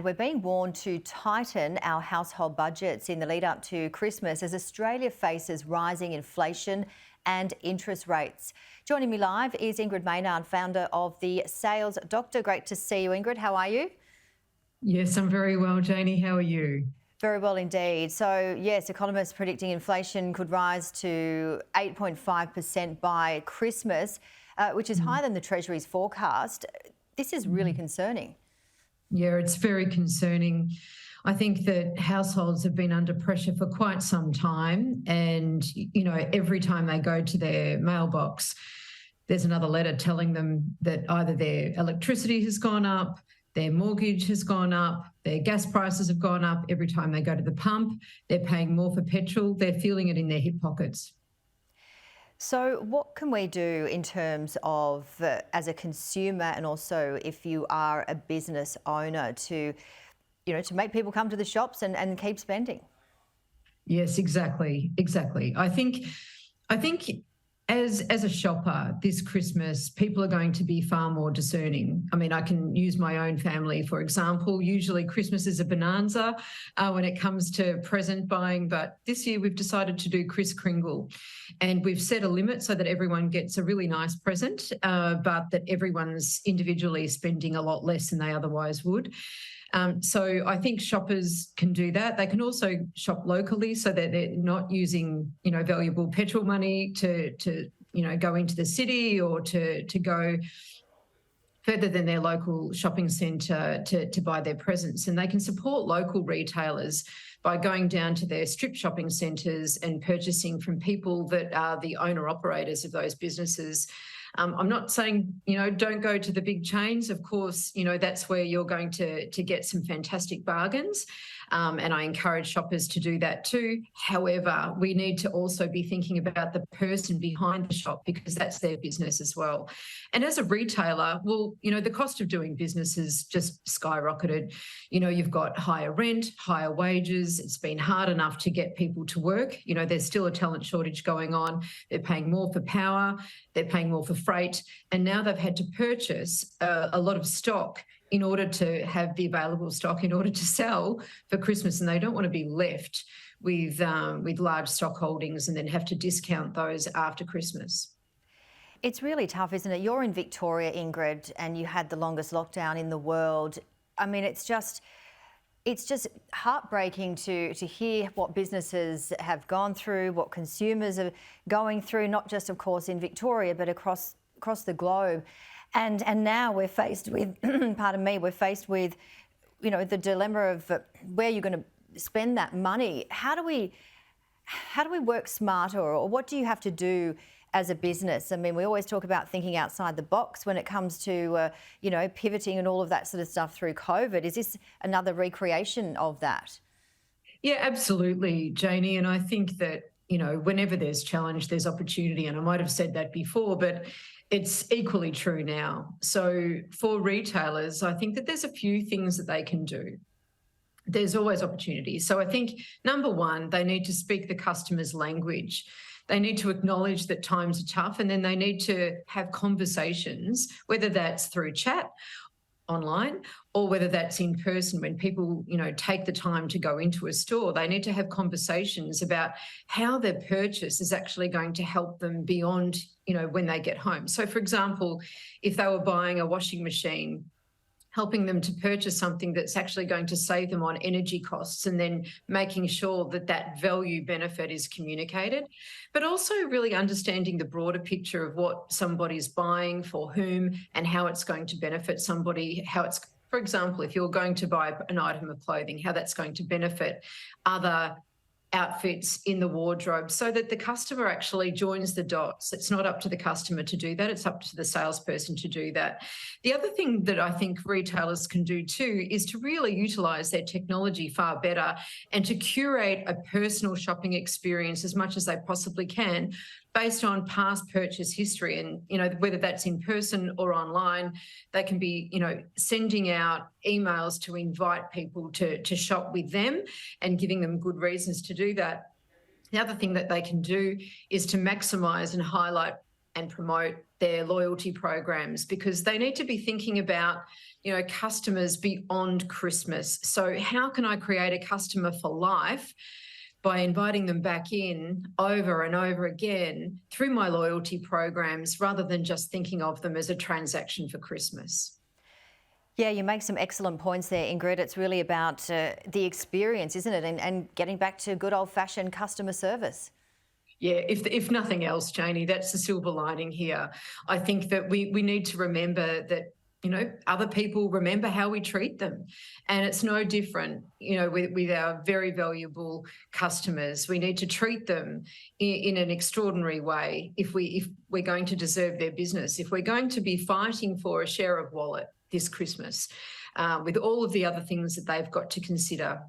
We're being warned to tighten our household budgets in the lead up to Christmas as Australia faces rising inflation and interest rates. Joining me live is Ingrid Maynard, founder of the Sales Doctor. Great to see you, Ingrid. How are you? Yes, I'm very well, Janie. How are you? Very well indeed. So, yes, economists predicting inflation could rise to 8.5% by Christmas, which is higher than the Treasury's forecast. This is really concerning. Yeah, it's very concerning. I think that households have been under pressure for quite some time. And, every time they go to their mailbox, there's another letter telling them that either their electricity has gone up, their mortgage has gone up, their gas prices have gone up. Every time they go to the pump, they're paying more for petrol. They're feeling it in their hip pockets. So what can we do in terms of, as a consumer, and also if you are a business owner, to make people come to the shops and keep spending? Yes, exactly. I think as a shopper this Christmas, people are going to be far more discerning. I mean, I can use my own family, for example. Usually Christmas is a bonanza when it comes to present buying, but this year we've decided to do Kris Kringle, and we've set a limit so that everyone gets a really nice present, but that everyone's individually spending a lot less than they otherwise would. So I think shoppers can do that. They can also shop locally so that they're not using, valuable petrol money to go into the city or to go further than their local shopping centre to buy their presents. And they can support local retailers by going down to their strip shopping centres and purchasing from people that are the owner-operators of those businesses. I'm not saying, don't go to the big chains. Of course, that's where you're going to get some fantastic bargains. And I encourage shoppers to do that too. However, we need to also be thinking about the person behind the shop, because that's their business as well. And as a retailer, the cost of doing business has just skyrocketed. You've got higher rent, higher wages. It's been hard enough to get people to work. There's still a talent shortage going on. They're paying more for power. They're paying more for freight. And now they've had to purchase a lot of stock in order to have the available stock in order to sell for Christmas. And they don't want to be left with large stock holdings and then have to discount those after Christmas. It's really tough, isn't it? You're in Victoria, Ingrid, and you had the longest lockdown in the world. I mean, it's just heartbreaking to hear what businesses have gone through, what consumers are going through, not just, of course, in Victoria, but across the globe. And now we're faced with, we're faced with, the dilemma of where you're going to spend that money. How do we work smarter, or what do you have to do as a business? I mean, we always talk about thinking outside the box when it comes to, pivoting and all of that sort of stuff through COVID. Is this another recreation of that? Yeah, absolutely, Janie. And I think that, whenever there's challenge, there's opportunity. And I might have said that before, but it's equally true now. So for retailers, I think that there's a few things that they can do. There's always opportunities. So I think, number one, they need to speak the customer's language. They need to acknowledge that times are tough, and then they need to have conversations, whether that's through chat, online, or whether that's in person. When people, take the time to go into a store, they need to have conversations about how their purchase is actually going to help them beyond, when they get home. So, for example, if they were buying a washing machine, helping them to purchase something that's actually going to save them on energy costs, and then making sure that that value benefit is communicated, but also really understanding the broader picture of what somebody's buying, for whom, and how it's going to benefit somebody, for example, if you're going to buy an item of clothing, how that's going to benefit other outfits in the wardrobe, so that the customer actually joins the dots. It's not up to the customer to do that. It's up to the salesperson to do that. The other thing that I think retailers can do too is to really utilise their technology far better, and to curate a personal shopping experience as much as they possibly can, based on past purchase history. And, whether that's in person or online, they can be, sending out emails to invite people to shop with them and giving them good reasons to do that. The other thing that they can do is to maximise and highlight and promote their loyalty programs, because they need to be thinking about, customers beyond Christmas. So how can I create a customer for life by inviting them back in over and over again through my loyalty programs, rather than just thinking of them as a transaction for Christmas? Yeah, you make some excellent points there, Ingrid. It's really about the experience, isn't it? And getting back to good old-fashioned customer service. Yeah, if nothing else, Janie, that's the silver lining here. I think that we need to remember that, other people remember how we treat them. And it's no different, with our very valuable customers. We need to treat them in an extraordinary way if we're going to deserve their business, if we're going to be fighting for a share of wallet this Christmas, with all of the other things that they've got to consider.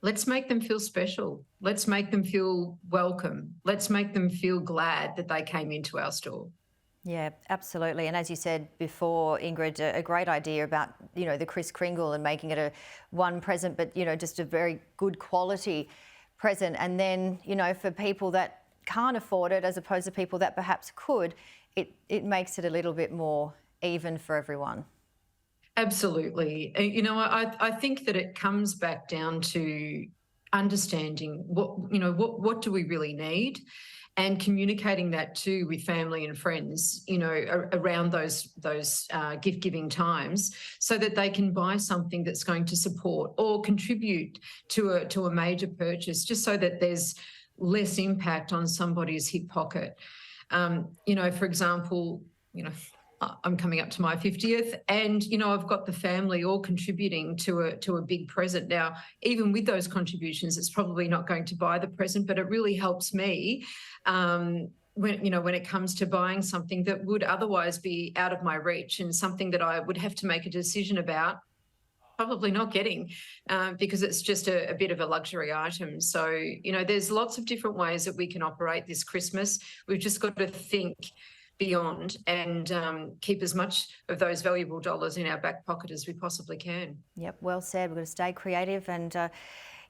Let's make them feel special. Let's make them feel welcome. Let's make them feel glad that they came into our store. Yeah, absolutely. And as you said before, Ingrid, a great idea about, the Kris Kringle and making it a one present, but, just a very good quality present. And then, for people that can't afford it, as opposed to people that perhaps could, it makes it a little bit more even for everyone. Absolutely. I think that it comes back down to understanding what do we really need, and communicating that too with family and friends, around those gift giving times, so that they can buy something that's going to support or contribute to a major purchase, just so that there's less impact on somebody's hip pocket. For example, I'm coming up to my 50th, and I've got the family all contributing to a big present. Now, even with those contributions, it's probably not going to buy the present, but it really helps me when it comes to buying something that would otherwise be out of my reach, and something that I would have to make a decision about probably not getting, because it's just a bit of a luxury item. So, there's lots of different ways that we can operate this Christmas. We've just got to think beyond and keep as much of those valuable dollars in our back pocket as we possibly can. Yep, well said. We've got to stay creative and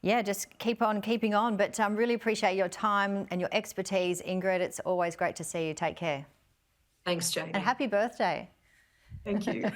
just keep on keeping on. But really appreciate your time and your expertise, Ingrid. It's always great to see you. Take care. Thanks, Jane. And happy birthday. Thank you.